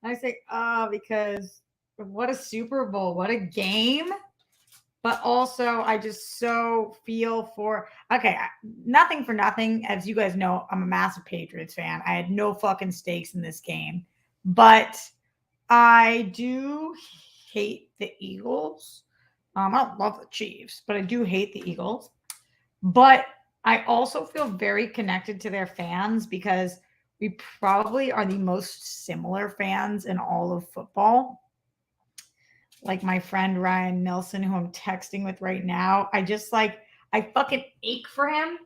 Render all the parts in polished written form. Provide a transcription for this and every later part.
I say, because what a Super Bowl, what a game. But also, I just so feel for, okay, nothing for nothing. As you guys know, I'm a massive Patriots fan. I had no fucking stakes in this game. But I do hate the Eagles. I don't love the Chiefs, but I do hate the Eagles. But I also feel very connected to their fans because we probably are the most similar fans in all of football. Like my friend Ryan Nelson, who I'm texting with right now, I fucking ache for him.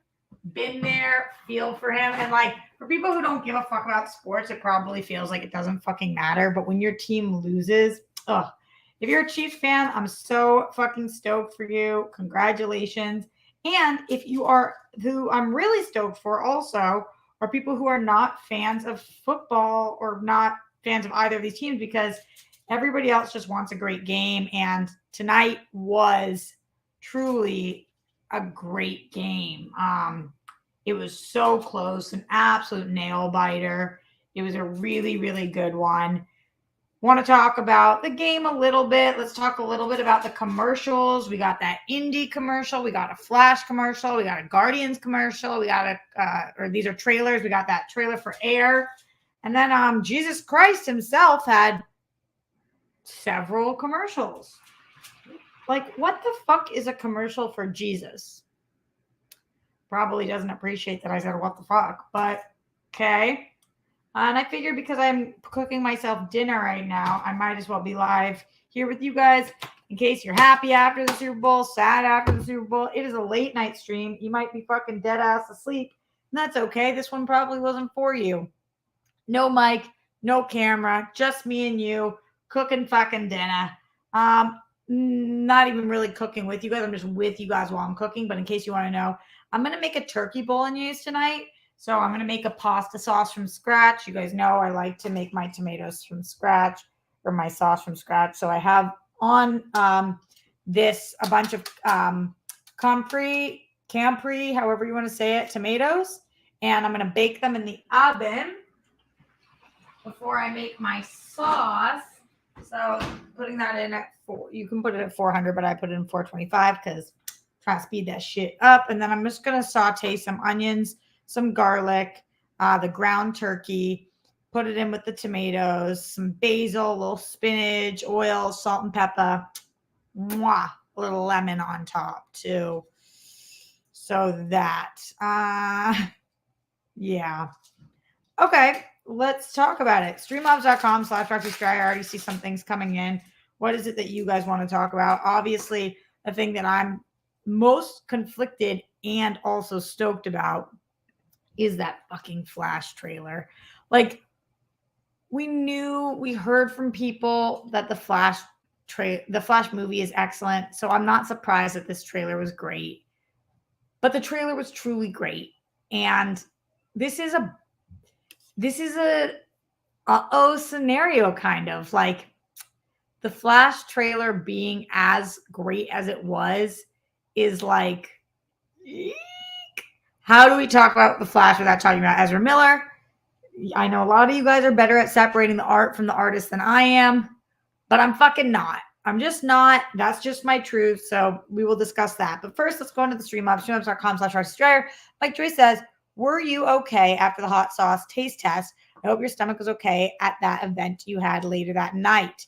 Been there, feel for him. And like for people who don't give a fuck about sports, it probably feels like it doesn't fucking matter. But when your team loses, ugh. If you're a Chiefs fan, I'm so fucking stoked for you. Congratulations. And if you are, who I'm really stoked for also, are people who are not fans of football or not fans of either of these teams because everybody else just wants a great game. And tonight was truly a great game. It was so close, an absolute nail biter. It was a really, really good one. Want to talk about the game a little bit. Let's talk a little bit about the commercials. We got that indie commercial. We got a Flash commercial. We got a Guardians commercial. We got or these are trailers. We got that trailer for Air. And then Jesus Christ himself had several commercials. Like, what the fuck is a commercial for Jesus? Probably doesn't appreciate that I said what the fuck, but okay. And I figured because I'm cooking myself dinner right now, I might as well be live here with you guys in case you're happy after the Super Bowl, sad after the Super Bowl. It is a late night stream. You might be fucking dead ass asleep. And that's okay. This one probably wasn't for you. No mic, no camera, just me and you cooking fucking dinner. Not even really cooking with you guys. I'm just with you guys while I'm cooking. But in case you want to know, I'm going to make a turkey bolognese tonight. So I'm going to make a pasta sauce from scratch. You guys know I like to make my tomatoes from scratch or my sauce from scratch. So I have on this a bunch of Campri, however you want to say it, tomatoes. And I'm going to bake them in the oven before I make my sauce. So putting that in at you can put it at 400, but I put it in 425 because try to speed that shit up. And then I'm just going to saute some onions, some garlic, the ground turkey, put it in with the tomatoes, some basil, a little spinach, oil, salt and pepper, mwah, a little lemon on top too. So that, yeah. Okay, let's talk about it. Streamlabs.com/DrAustrey. I already see some things coming in. What is it that you guys want to talk about? Obviously, the thing that I'm most conflicted and also stoked about is that fucking Flash trailer. Like, we heard from people that the Flash movie is excellent. So I'm not surprised that this trailer was great. But the trailer was truly great. And this is a scenario kind of like the Flash trailer being as great as it was is like, eek. How do we talk about the Flash without talking about Ezra Miller? I know a lot of you guys are better at separating the art from the artist than I am, but I'm fucking not. I'm just not. That's just my truth. So we will discuss that. But first, let's go into the Streamlabs, streamlabs.com/RCStrayer. Like Joy says, were you okay after the hot sauce taste test? I hope your stomach was okay at that event you had later that night.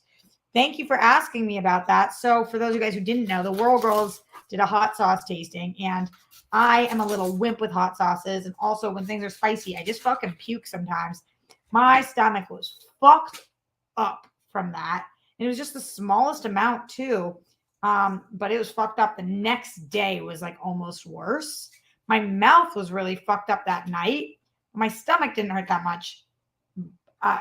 Thank you for asking me about that. So for those of you guys who didn't know, the Whirl Girls did a hot sauce tasting, and I am a little wimp with hot sauces. And also when things are spicy, I just fucking puke sometimes. My stomach was fucked up from that. And it was just the smallest amount too. But it was fucked up. The next day was like almost worse. My mouth was really fucked up that night. My stomach didn't hurt that much.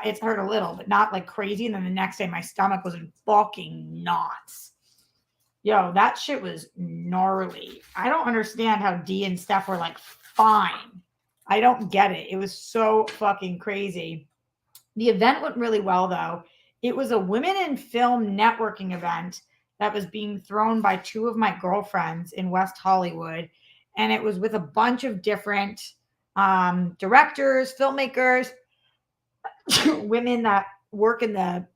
It's hurt a little, but not like crazy. And then the next day, my stomach was in fucking knots. Yo, that shit was gnarly. I don't understand how Dee and Steph were like fine. I don't get it. It was so fucking crazy. The event went really well, though. It was a women in film networking event that was being thrown by two of my girlfriends in West Hollywood. And it was with a bunch of different directors, filmmakers, women that work in the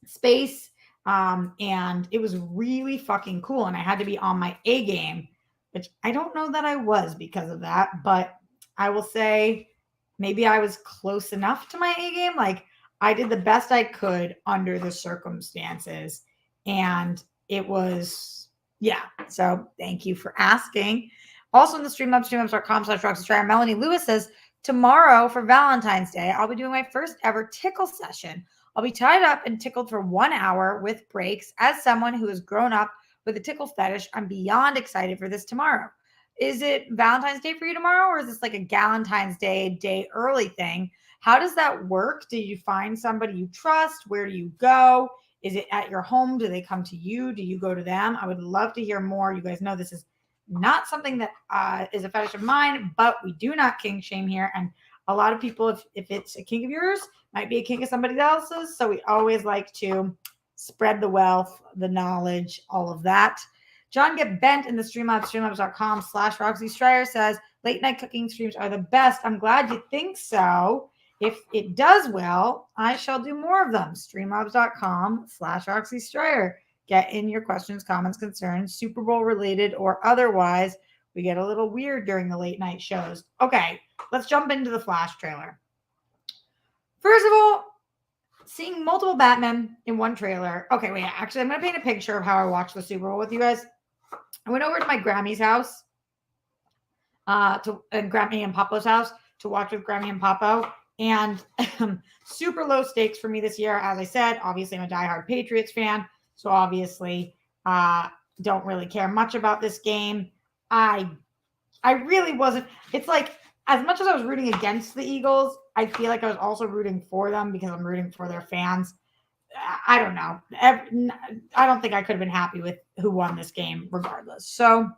space. And it was really fucking cool. And I had to be on my A game, which I don't know that I was because of that, but I will say maybe I was close enough to my A game. Like I did the best I could under the circumstances. And it was, yeah. So thank you for asking. Also in the streamlabs.com/roxystryer, Melanie Lewis says, tomorrow for Valentine's Day, I'll be doing my first ever tickle session. I'll be tied up and tickled for 1 hour with breaks. As someone who has grown up with a tickle fetish, I'm beyond excited for this tomorrow. Is it Valentine's Day for you tomorrow, or is this like a Galentine's day early thing? How does that work? Do you find somebody you trust? Where do you go? Is it at your home? Do they come to you? Do you go to them? I would love to hear more. You guys know this is not something that is a fetish of mine, but we do not kink shame here. And a lot of people, if it's a kink of yours, might be a kink of somebody else's. So we always like to spread the wealth, the knowledge, all of that. John Get Bent in the streamlabs.com/Roxy Stryer says, late night cooking streams are the best. I'm glad you think so. If it does well, I shall do more of them. Streamlabs.com/Roxy Stryer. Get in your questions, comments, concerns, Super Bowl related or otherwise. We get a little weird during the late night shows. Okay, let's jump into the Flash trailer. First of all, seeing multiple Batmen in one trailer. Okay, wait, actually, I'm going to paint a picture of how I watched the Super Bowl with you guys. I went over to my Grammy's house, Grammy and Papo's house to watch with Grammy and Papo. And super low stakes for me this year. As I said, obviously I'm a diehard Patriots fan. So obviously don't really care much about this game. I really wasn't. It's like, as much as I was rooting against the Eagles, I feel like I was also rooting for them because I'm rooting for their fans. I don't know. I don't think I could have been happy with who won this game regardless. So,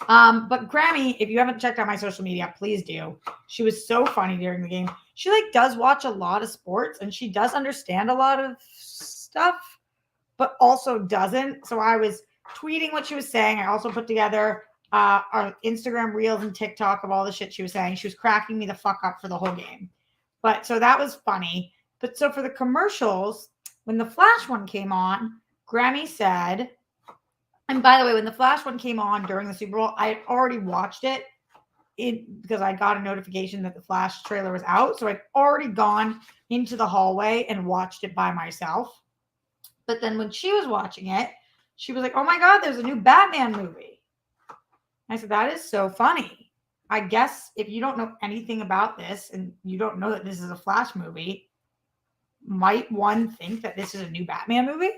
but Grammy, if you haven't checked out my social media, please do. She was so funny during the game. She does watch a lot of sports and she does understand a lot of stuff, but also doesn't. So I was tweeting what she was saying. I also put together our Instagram reels and TikTok of all the shit she was saying. She was cracking me the fuck up for the whole game. But so that was funny. But so for the commercials, when the Flash one came on, Grammy said, and by the way, when the Flash one came on during the Super Bowl, I had already watched it because I got a notification that the Flash trailer was out. So I'd already gone into the hallway and watched it by myself. But then when she was watching it, she was like, oh my God, there's a new Batman movie. I said, that is so funny. I guess if you don't know anything about this and you don't know that this is a Flash movie, might one think that this is a new Batman movie?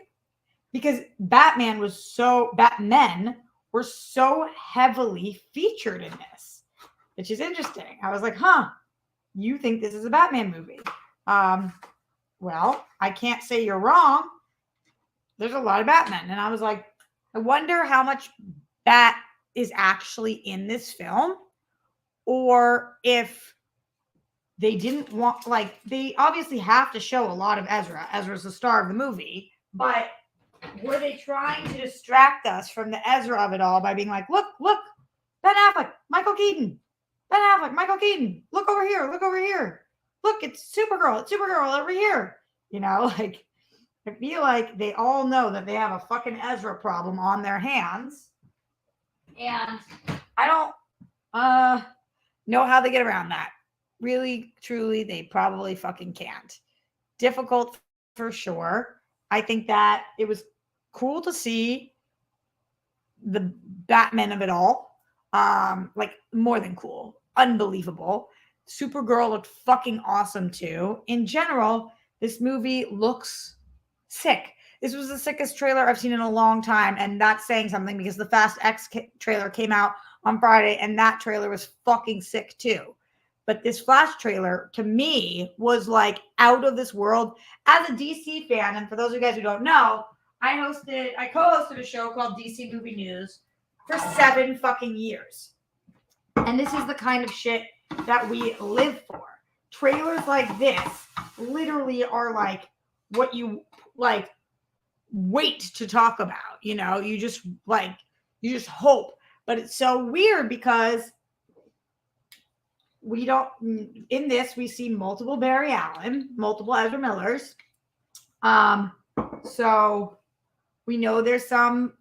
Because Batmen were so heavily featured in this, which is interesting. I was like, you think this is a Batman movie? Well, I can't say you're wrong. There's a lot of Batmen. And I was like, I wonder how much Bat is actually in this film, or if they didn't want, they obviously have to show a lot of Ezra. Ezra's the star of the movie, but were they trying to distract us from the Ezra of it all by being like, look, Ben Affleck, Michael Keaton, look over here. Look, it's Supergirl over here. I feel like they all know that they have a fucking Ezra problem on their hands. And I don't know how they get around that. Really, truly, they probably fucking can't. Difficult for sure. I think that it was cool to see the Batman of it all. More than cool. Unbelievable. Supergirl looked fucking awesome too. In general, this movie looks sick. This was the sickest trailer I've seen in a long time, and that's saying something because the Fast X trailer came out on Friday, and that trailer was fucking sick too. But this Flash trailer, to me, was like out of this world. As a DC fan, and for those of you guys who don't know, I co-hosted a show called DC Movie News for 7 fucking years. And this is the kind of shit that we live for. Trailers like this literally are like what you wait to talk about. You just hope. But it's so weird because we don't, in this, we see multiple Barry Allen, multiple Ezra Millers. So we know there's some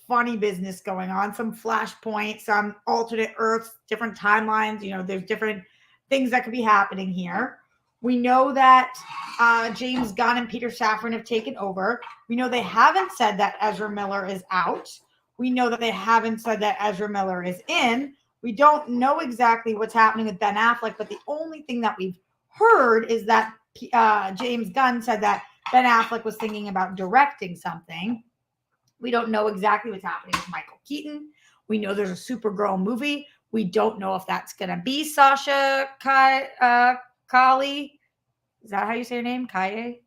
funny business going on, some flashpoint, some alternate Earths, different timelines. There's different things that could be happening here. We know that James Gunn and Peter Safran have taken over. We know they haven't said that Ezra Miller is out. We know that they haven't said that Ezra Miller is in. We don't know exactly what's happening with Ben Affleck, but the only thing that we've heard is that James Gunn said that Ben Affleck was thinking about directing something. We don't know exactly what's happening with Michael Keaton. We know there's a Supergirl movie. We don't know if that's going to be Sasha Kali. Is that how you say her name? Kali?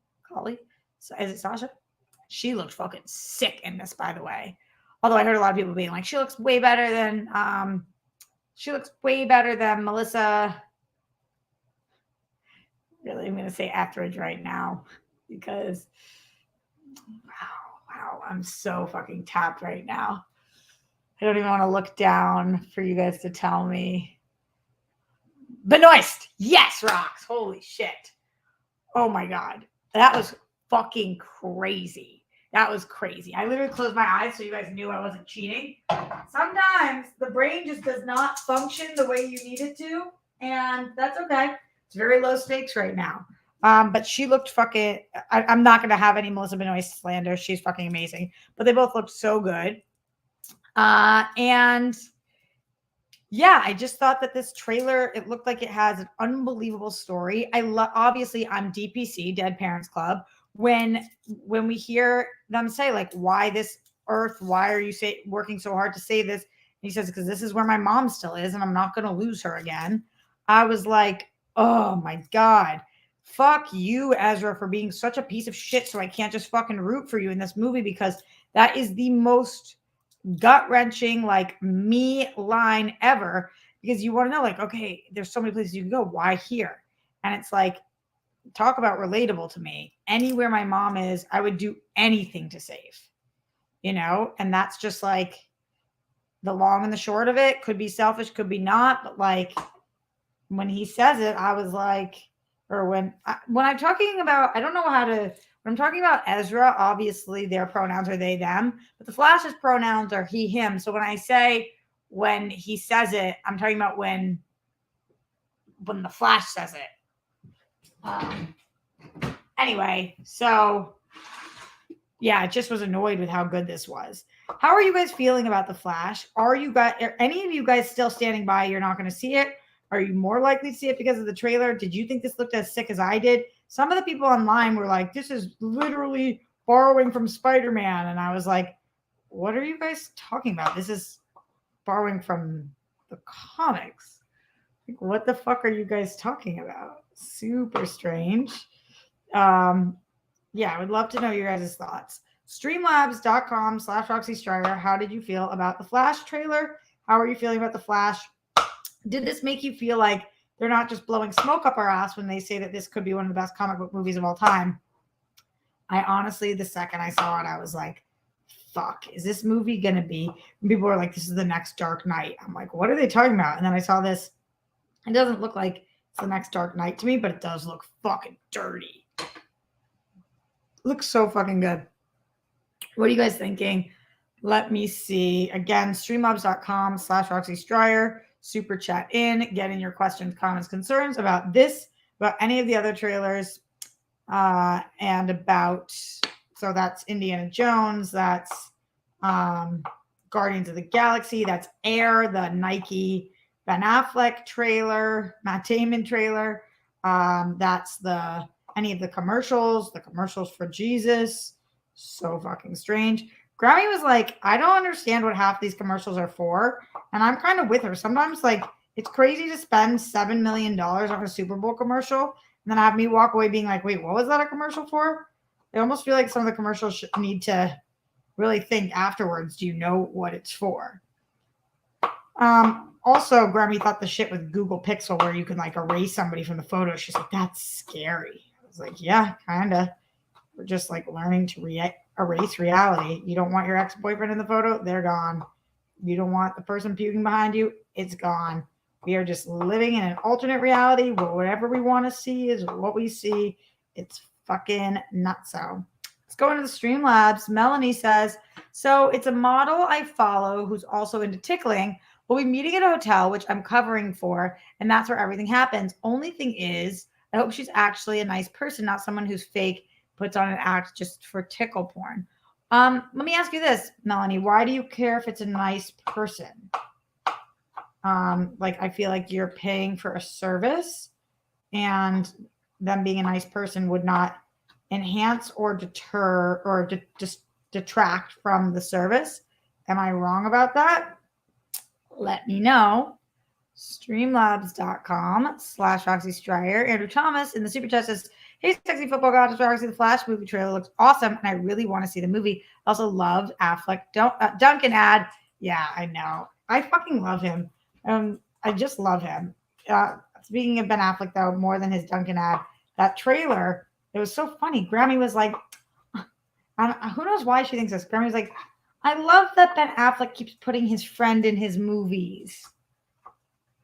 Is it Sasha? She looked fucking sick in this, by the way. Although I heard a lot of people being like, she looks way better than Melissa. Really, I'm going to say Etheridge right now because wow, I'm so fucking tapped right now. I don't even want to look down for you guys to tell me. Benoist. Yes, Rocks. Holy shit. Oh my God. That was fucking crazy. That was crazy. I literally closed my eyes so you guys knew I wasn't cheating. Sometimes the brain just does not function the way you need it to, and that's okay. It's very low stakes right now. But she looked fucking. I'm not going to have any Melissa Benoist slander. She's fucking amazing. But they both looked so good. And yeah, I just thought that this trailer, it looked like it has an unbelievable story. Obviously, I'm DPC, Dead Parents Club. When we hear them say, like, why this Earth? Why are you working so hard to say this? And he says, because this is where my mom still is, and I'm not going to lose her again. I was like, oh my God. Fuck you, Ezra, for being such a piece of shit. So I can't just fucking root for you in this movie, because that is the most gut-wrenching, like, me line ever, because you want to know, like, okay, there's so many places you can go. Why here? And it's like, talk about relatable to me. Anywhere my mom is, I would do anything to save, and that's just like the long and the short of it. Could be selfish, could be not, but like when he says it, I was like, or when I'm talking about, I don't know how to, when I'm talking about Ezra, obviously their pronouns are they, them, but the Flash's pronouns are he, him. So when I say, when he says it, I'm talking about when the Flash says it. Anyway, so yeah, I just was annoyed with how good this was. How are you guys feeling about the Flash? Are any of you guys still standing by? You're not going to see it? Are you more likely to see it because of the trailer? Did you think this looked as sick as I did? Some of the people online were like, this is literally borrowing from Spider-Man. And I was like, what are you guys talking about? This is borrowing from the comics. Like, what the fuck are you guys talking about? Super strange. Yeah, I would love to know your guys' thoughts. Streamlabs.com/Roxy Strider. How did you feel about the Flash trailer? How are you feeling about the Flash? Did this make you feel like they're not just blowing smoke up our ass when they say that this could be one of the best comic book movies of all time? I honestly, the second I saw it, I was like, fuck, is this movie going to be? And people were like, this is the next Dark Knight. I'm like, what are they talking about? And then I saw this. It doesn't look like it's the next Dark Knight to me, but it does look fucking dirty. Looks so fucking good. What are you guys thinking? Let me see. Again, streamlabs.com/Roxy Strider. Super chat in. Get in your questions, comments, concerns about this, about any of the other trailers, and about, so that's Indiana Jones. That's Guardians of the Galaxy. That's Air, the Nike Ben Affleck trailer, Matt Damon trailer. That's any of the commercials for Jesus. So fucking strange. Grammy was like, I don't understand what half these commercials are for. And I'm kind of with her. Sometimes, like, it's crazy to spend $7 million on a Super Bowl commercial and then have me walk away being like, wait, what was that a commercial for? I almost feel like some of the commercials need to really think afterwards. Do you know what it's for? Also, Grammy thought the shit with Google Pixel where you can like erase somebody from the photo. She's like, that's scary. I was like, yeah, kind of. We're just like learning to erase reality. You don't want your ex-boyfriend in the photo? They're gone. You don't want the person puking behind you? It's gone. We are just living in an alternate reality where whatever we want to see is what we see. It's fucking nutso. Let's go into the Streamlabs. Melanie says, so it's a model I follow who's also into tickling. We'll be meeting at a hotel, which I'm covering for, and that's where everything happens. Only thing is, I hope she's actually a nice person, not someone who's fake, puts on an act just for tickle porn. Let me ask you this, Melanie. Why do you care if it's a nice person? Like, I feel like you're paying for a service, and them being a nice person would not enhance or deter or just detract from the service. Am I wrong about that? Let me know. Streamlabs.com/Roxy Stryer. Andrew Thomas in the super chat says, hey, sexy football god, Roxy, the Flash movie trailer looks awesome, and I really want to see the movie. I also loved Affleck. Duncan ad. Yeah, I know. I fucking love him. I just love him. Speaking of Ben Affleck, though, more than his Duncan ad, that trailer, it was so funny. Grammy was like, who knows why she thinks this? Grammy was like, I love that Ben Affleck keeps putting his friend in his movies.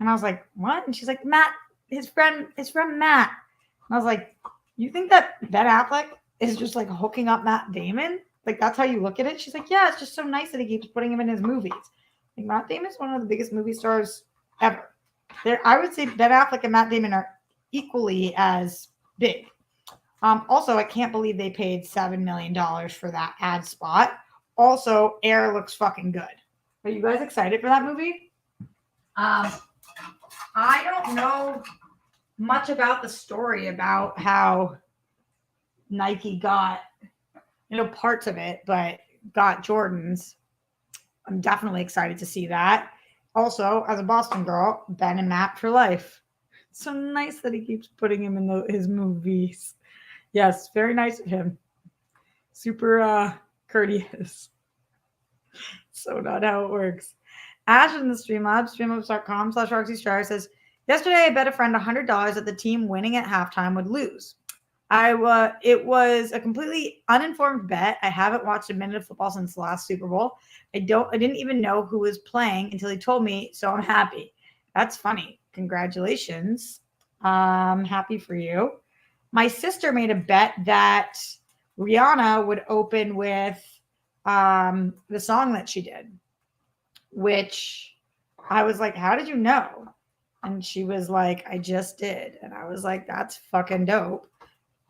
And I was like, what? And she's like, Matt, his friend Matt. And I was like, you think that Ben Affleck is just like hooking up Matt Damon? Like, that's how you look at it? She's like, yeah, it's just so nice that he keeps putting him in his movies. Like, Matt Damon's one of the biggest movie stars ever. I would say Ben Affleck and Matt Damon are equally as big. Also, I can't believe they paid $7 million for that ad spot. Also, Air looks fucking good. Are you guys excited for that movie? I don't know much about the story about how Nike got, parts of it, but got Jordans. I'm definitely excited to see that. Also, as a Boston girl, Ben and Matt for life. It's so nice that he keeps putting him in his movies. Yes, very nice of him. Super courteous. So not how it works. Ash in the Streamlabs, streamlabs.com/Roxy Stryer says, yesterday I bet a friend $100 that the team winning at halftime would lose. It was a completely uninformed bet. I haven't watched a minute of football since the last Super Bowl. I didn't even know who was playing until he told me, so I'm happy. That's funny. Congratulations. Happy for you. My sister made a bet that Rihanna would open with the song that she did, which I was like, how did you know? And she was like, I just did. And I was like, that's fucking dope.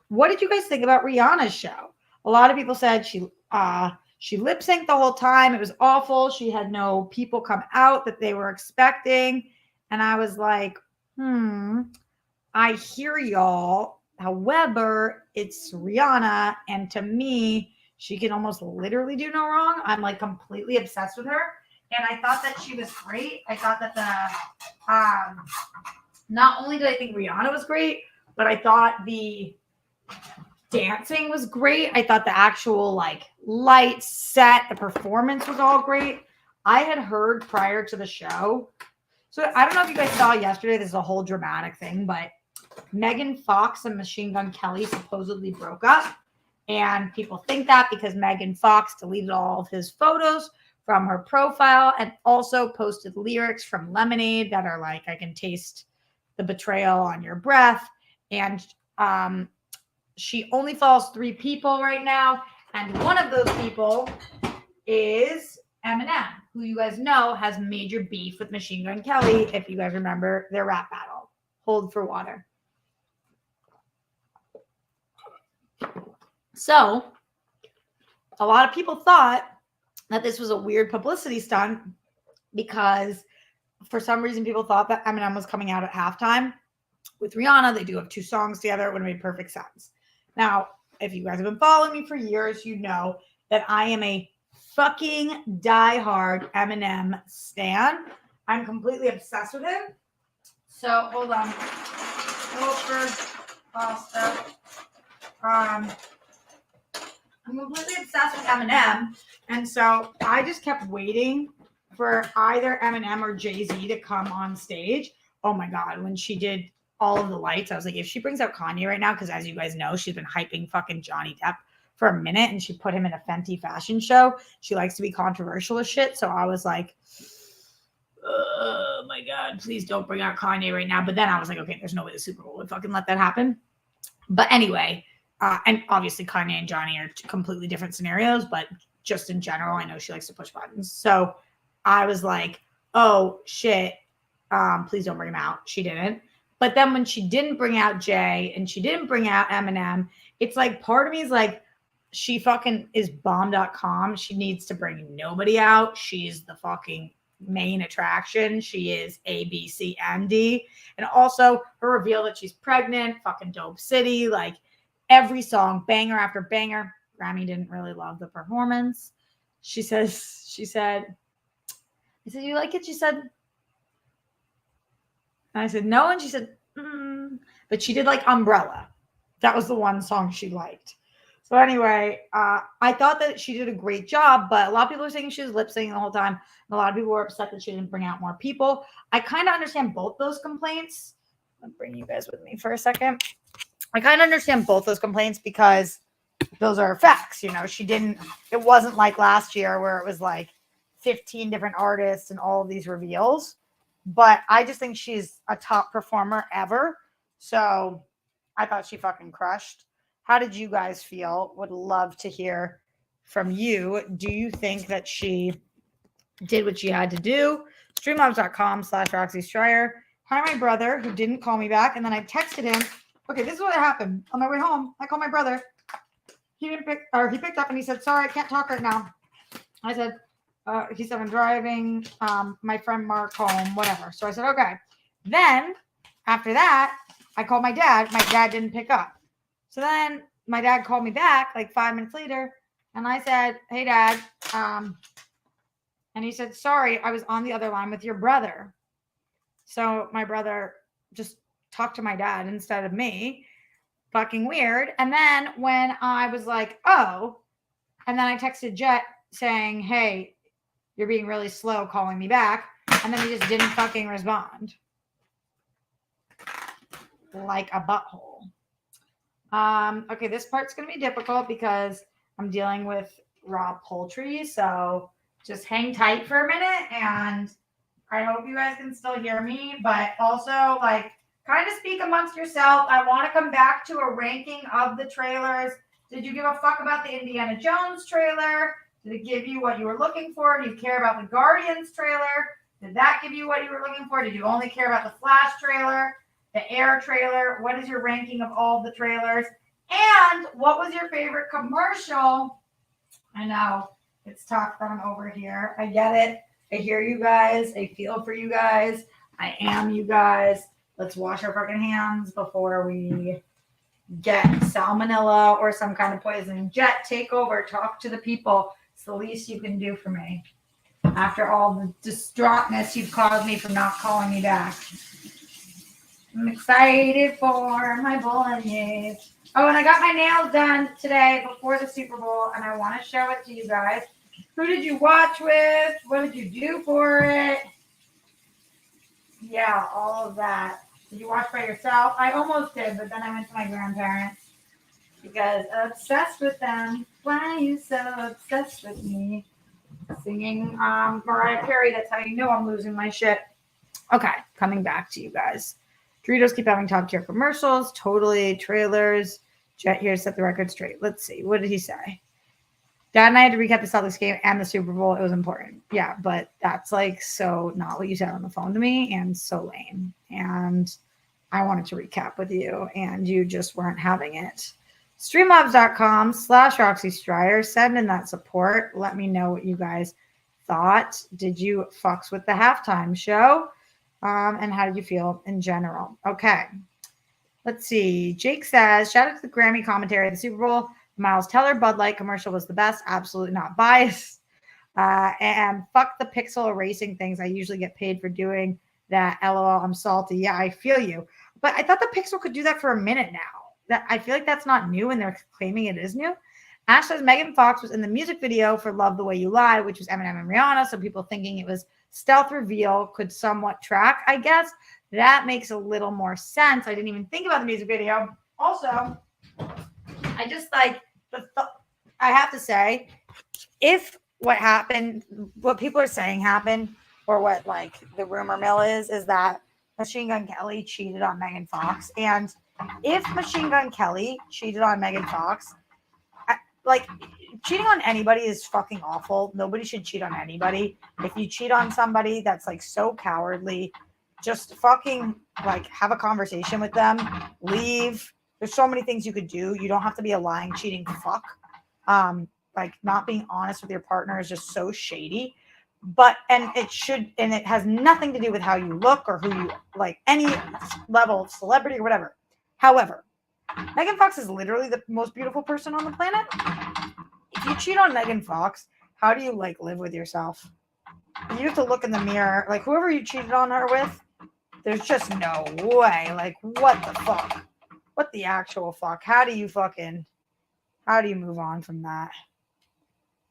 What did you guys think about Rihanna's show? A lot of people said she lip synced the whole time. It was awful. She had no people come out that they were expecting. And I was like, I hear y'all. However, it's Rihanna. And to me, she can almost literally do no wrong. I'm like completely obsessed with her. And I thought that she was great. I thought that not only did I think Rihanna was great, but I thought the dancing was great. I thought the actual light set, the performance was all great. I had heard prior to the show. So I don't know if you guys saw yesterday, this is a whole dramatic thing, but Megan Fox and Machine Gun Kelly supposedly broke up. And people think that because Megan Fox deleted all of his photos from her profile and also posted lyrics from Lemonade that are like, I can taste the betrayal on your breath. And she only follows 3 people right now. And one of those people is Eminem, who you guys know has major beef with Machine Gun Kelly, if you guys remember their rap battle. Hold for water. So a lot of people thought that this was a weird publicity stunt because for some reason people thought that Eminem was coming out at halftime with Rihanna. They do have 2 songs together. It would have made perfect sense. Now, if you guys have been following me for years, you know that I am a fucking diehard Eminem stan. I'm completely obsessed with him. So, hold on. Pasta. I'm completely obsessed with Eminem. And so I just kept waiting for either Eminem or Jay-Z to come on stage. Oh my God, when she did all of the lights, I was like, if she brings out Kanye right now, because as you guys know, she's been hyping fucking Johnny Depp for a minute and she put him in a Fenty fashion show. She likes to be controversial as shit. So I was like, oh my God, please don't bring out Kanye right now. But then I was like, okay, there's no way the Super Bowl would fucking let that happen. But anyway, and obviously Kanye and Johnny are completely different scenarios, but just in general, I know she likes to push buttons. So I was like, oh shit, please don't bring him out. She didn't. But then when she didn't bring out Jay and she didn't bring out Eminem, it's like part of me is like, she fucking is bomb.com. She needs to bring nobody out. She's the fucking main attraction. She is A, B, C, and D. And also her reveal that she's pregnant, fucking dope city, like every song, banger after banger. Grammy didn't really love the performance. I said, you like it? She said, and I said, no. And she said, but she did like Umbrella. That was the one song she liked. So anyway, I thought that she did a great job, but a lot of people were saying she was lip syncing the whole time. And a lot of people were upset that she didn't bring out more people. I kind of understand both those complaints. I'll bring you guys with me for a second. I kind of understand both those complaints because those are facts. You know, it wasn't like last year where it was like 15 different artists and all of these reveals. But I just think she's a top performer ever. So I thought she fucking crushed. How did you guys feel? Would love to hear from you. Do you think that she did what she had to do? Streamlabs.com/Roxy Stryer. Hi, my brother, who didn't call me back. And then I texted him. Okay, this is what happened. On my way home, I called my brother. He picked up and he said, sorry, I can't talk right now. I said, he said, I'm driving my friend Mark home, whatever. So I said, okay. Then after that, I called my dad. My dad didn't pick up. So then my dad called me back like 5 minutes later. And I said, hey, Dad. And he said, sorry, I was on the other line with your brother. So my brother just talked to my dad instead of me. Fucking weird. And then when I was like, oh, and then I texted Jet saying, hey, you're being really slow calling me back. And then he just didn't fucking respond. Like a butthole. Okay, this part's going to be difficult because I'm dealing with raw poultry. So just hang tight for a minute. And I hope you guys can still hear me. But also, like, kind of speak amongst yourself. I want to come back to a ranking of the trailers. Did you give a fuck about the Indiana Jones trailer? Did it give you what you were looking for? Do you care about the Guardians trailer? Did that give you what you were looking for? Did you only care about the Flash trailer? The Air trailer? What is your ranking of all the trailers? And what was your favorite commercial? I know it's tough that I'm over here. I get it. I hear you guys. I feel for you guys. I am you guys. Let's wash our fucking hands before we get salmonella or some kind of poison. Jet, take over. Talk to the people. It's the least you can do for me. After all the distraughtness you've caused me from not calling me back. I'm excited for my bolognese. Oh, and I got my nails done today before the Super Bowl, and I want to show it to you guys. Who did you watch with? What did you do for it? Yeah, all of that. Did you watch by yourself? I almost did, but then I went to my grandparents because obsessed with them. Why are you so obsessed with me? Singing Mariah Carey. That's how you know I'm losing my shit. Okay, coming back to you guys. Doritos keep having top tier commercials. Totally. Trailers. Jet here to set the record straight. Let's see. What did he say? Dad and I had to recap the Celtics game and the Super Bowl. It was important. Yeah, but that's like so not what you said on the phone to me and so lame. And I wanted to recap with you and you just weren't having it. Streamlabs.com/Roxy Stryer. Send in that support. Let me know what you guys thought. Did you fucks with the halftime show? And how did you feel in general? Okay. Let's see. Jake says, shout out to the Grammy commentary of the Super Bowl. Miles Teller Bud Light commercial was the best. Absolutely not biased. And fuck the pixel erasing things. I usually get paid for doing that. LOL, I'm salty. Yeah, I feel you. But I thought the pixel could do that for a minute now. That I feel like that's not new and they're claiming it is new. Ash says Megan Fox was in the music video for Love the Way You Lie, which was Eminem and Rihanna. So people thinking it was stealth reveal could somewhat track, I guess. That makes a little more sense. I didn't even think about the music video. Also, I just like, I have to say, if what happened, what people are saying happened, or what like the rumor mill is that Machine Gun Kelly cheated on Megan Fox. And if Machine Gun Kelly cheated on Megan Fox, like cheating on anybody is fucking awful. Nobody should cheat on anybody. If you cheat on somebody that's like so cowardly, just fucking like have a conversation with them, leave. There's so many things you could do. You don't have to be a lying, cheating fuck. Like not being honest with your partner is just so shady. But and it has nothing to do with how you look or who you like, any level of celebrity or whatever. However, Megan Fox is literally the most beautiful person on the planet. If you cheat on Megan Fox, how do you like live with yourself? You have to look in the mirror. Like whoever you cheated on her with, there's just no way. Like what the fuck? What the actual fuck? How do you move on from that?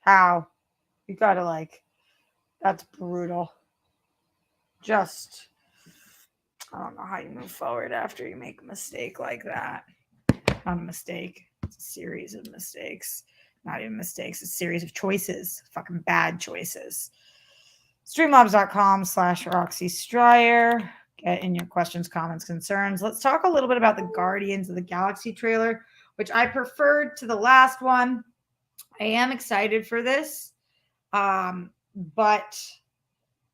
How? You gotta like, that's brutal. Just, I don't know how you move forward after you make a mistake like that. Not a mistake. It's a series of mistakes. Not even mistakes. It's a series of choices. Fucking bad choices. Streamlabs.com/Roxy Stryer. Get in your questions, comments, concerns. Let's talk a little bit about the Guardians of the Galaxy trailer, which I preferred to the last one. I am excited for this. But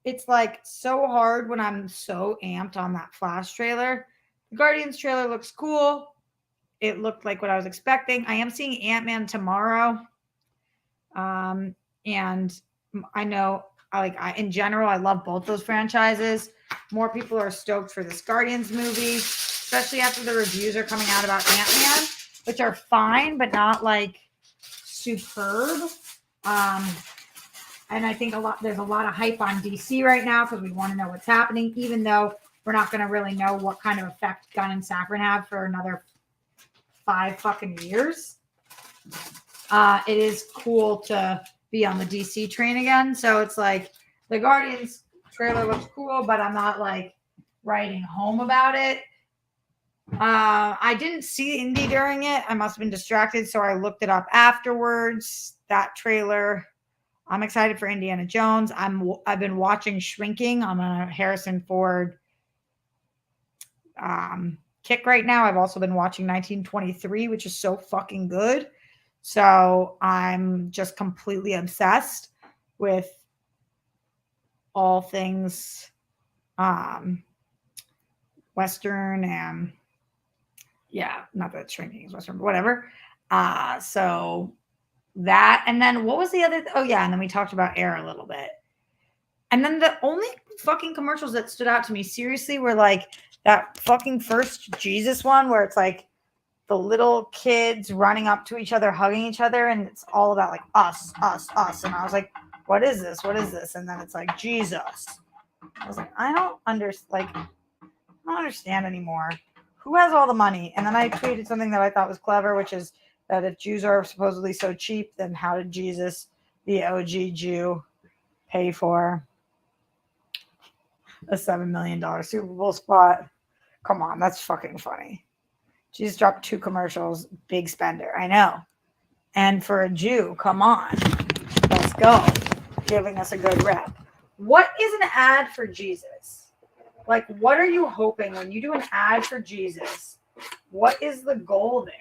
it's like so hard when I'm so amped on that Flash trailer. The Guardians trailer looks cool. It looked like what I was expecting. I am seeing Ant-Man tomorrow. And I know in general, I love both those franchises. More people are stoked for this Guardians movie, especially after the reviews are coming out about Ant-Man, which are fine, but not like superb. And I think there's a lot of hype on DC right now because we want to know what's happening, even though we're not going to really know what kind of effect Gunn and Safran have for another 5 fucking years. It is cool to be on the DC train again. So it's like the Guardians trailer looks cool, but I'm not like writing home about it. I didn't see Indy during it. I must have been distracted, so I looked it up afterwards. That trailer. I'm excited for Indiana Jones. I've been watching Shrinking. I'm on a Harrison Ford kick right now. I've also been watching 1923, which is so fucking good. So I'm just completely obsessed with all things Western and not that Shrinking is Western, but whatever. So that, and then what was the other? And then we talked about Air a little bit. And then the only fucking commercials that stood out to me seriously were like that fucking first Jesus one where it's like the little kids running up to each other, hugging each other, and it's all about like us. And I was like, what is this? What is this? And then it's like Jesus. I was like, I don't understand anymore. Who has all the money? And then I tweeted something that I thought was clever, which is that if Jews are supposedly so cheap, then how did Jesus, the OG Jew, pay for a $7 million Super Bowl spot? Come on, that's fucking funny. Jesus dropped 2 commercials, big spender, I know. And for a Jew, come on, let's go, giving us a good rep. What is an ad for Jesus? Like, what are you hoping when you do an ad for Jesus? What is the goal there?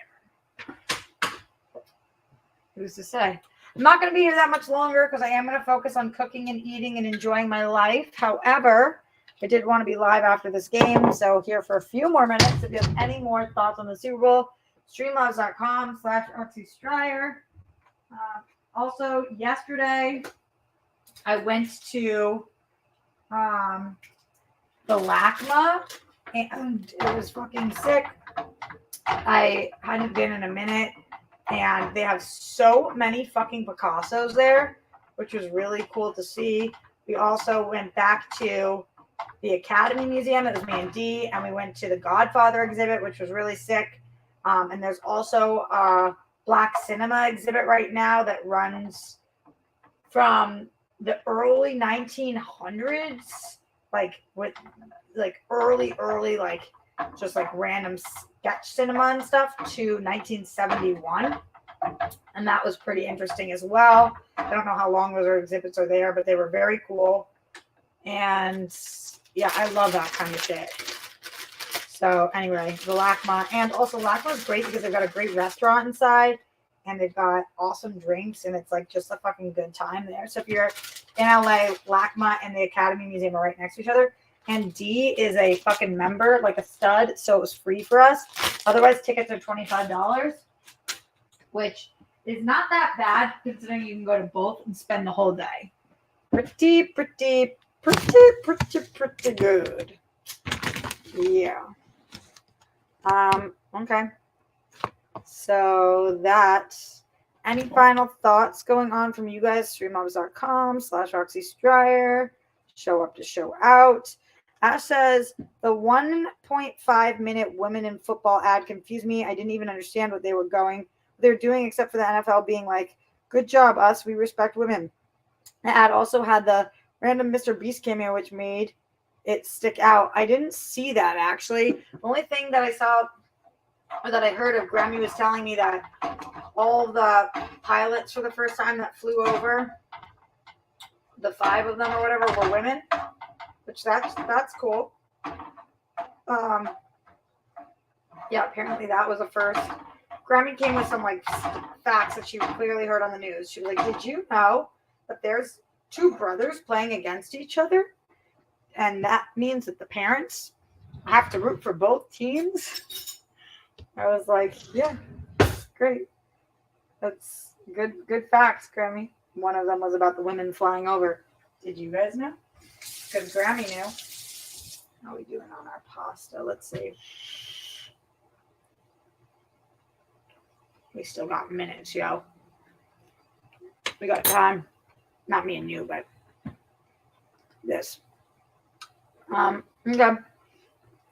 Who's to say? I'm not going to be here that much longer because I am going to focus on cooking and eating and enjoying my life. However, I did want to be live after this game, so here for a few more minutes. If you have any more thoughts on the Super Bowl, streamlabs.com/Roxy Stryer. Also, yesterday, I went to the LACMA, and it was fucking sick. I hadn't been in a minute, and they have so many fucking Picassos there, which was really cool to see. We also went back to the Academy Museum. It was me and Dee, and we went to the Godfather exhibit, which was really sick. And there's also a Black Cinema exhibit right now that runs from the early 1900s, like with like early, like just like random sketch cinema and stuff, to 1971. And that was pretty interesting as well. I don't know how long those exhibits are there, but they were very cool. And yeah, I love that kind of shit. So anyway, the LACMA. And also LACMA is great because they've got a great restaurant inside. And they've got awesome drinks. And it's like just a fucking good time there. So if you're in LA, LACMA and the Academy Museum are right next to each other. And D is a fucking member, like a stud. So it was free for us. Otherwise, tickets are $25. Which is not that bad considering you can go to both and spend the whole day. Pretty good. Yeah. Okay. So any final thoughts going on from you guys? streammobs.com/Roxy Stryer. Show up to show out. Ash says the 1.5 minute women in football ad confused me. I didn't even understand what they were doing, except for the NFL being like, good job, us. We respect women. The ad also had the random Mr. Beast cameo, which made it stick out. I didn't see that, actually. The only thing that I saw or that I heard of, Grammy was telling me that all the pilots for the first time that flew over, the 5 of them or whatever, were women, which that's cool. Yeah, apparently that was a first. Grammy came with some like facts that she clearly heard on the news. She was like, did you know that there's 2 brothers playing against each other? And that means that the parents have to root for both teams. I was like, yeah, great. That's good facts, Grammy. One of them was about the women flying over. Did you guys know? Because Grammy knew. How are we doing on our pasta? Let's see. We still got minutes, yo. We got time. Not me and you, but this. Okay.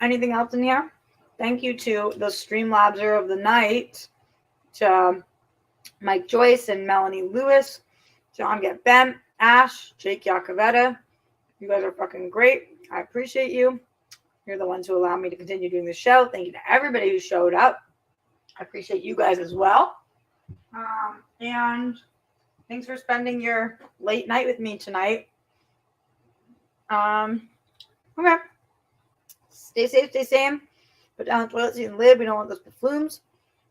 Anything else in here? Thank you to the Streamlabser of the night, to Mike Joyce and Melanie Lewis, John Get Bent, Ash, Jake Yacovetta. You guys are fucking great. I appreciate you. You're the ones who allow me to continue doing the show. Thank you to everybody who showed up. I appreciate you guys as well. And thanks for spending your late night with me tonight. Okay. Stay safe, stay sane. Put down the toilet seat and lid. We don't want those flumes.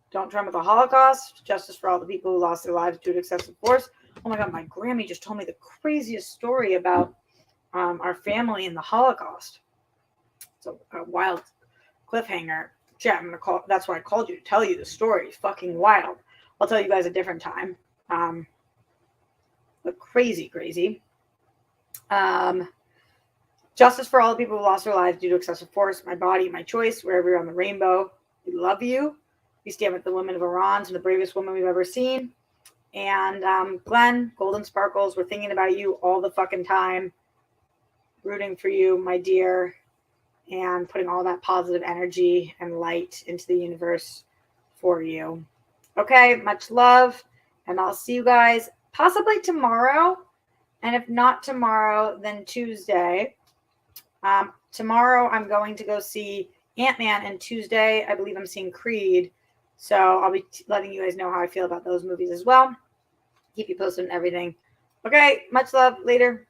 Don't tremor the Holocaust. Justice for all the people who lost their lives due to excessive force. Oh my God, my Grammy just told me the craziest story about our family in the Holocaust. It's a wild cliffhanger. Yeah, I'm gonna call. That's why I called you, to tell you the story. It's fucking wild. I'll tell you guys a different time. But crazy. Justice for all the people who lost their lives due to excessive force. My body, my choice. Wherever you're on the rainbow, we love you. We stand with the women of Iran, and the bravest woman we've ever seen. And Glenn, Golden Sparkles, we're thinking about you all the fucking time. Rooting for you, my dear. And putting all that positive energy and light into the universe for you. Okay, much love. And I'll see you guys possibly tomorrow. And if not tomorrow, then Tuesday. Tomorrow I'm going to go see Ant-Man, and Tuesday I believe I'm seeing Creed. So I'll be letting you guys know how I feel about those movies as well. Keep you posted on everything. Okay, much love. Later.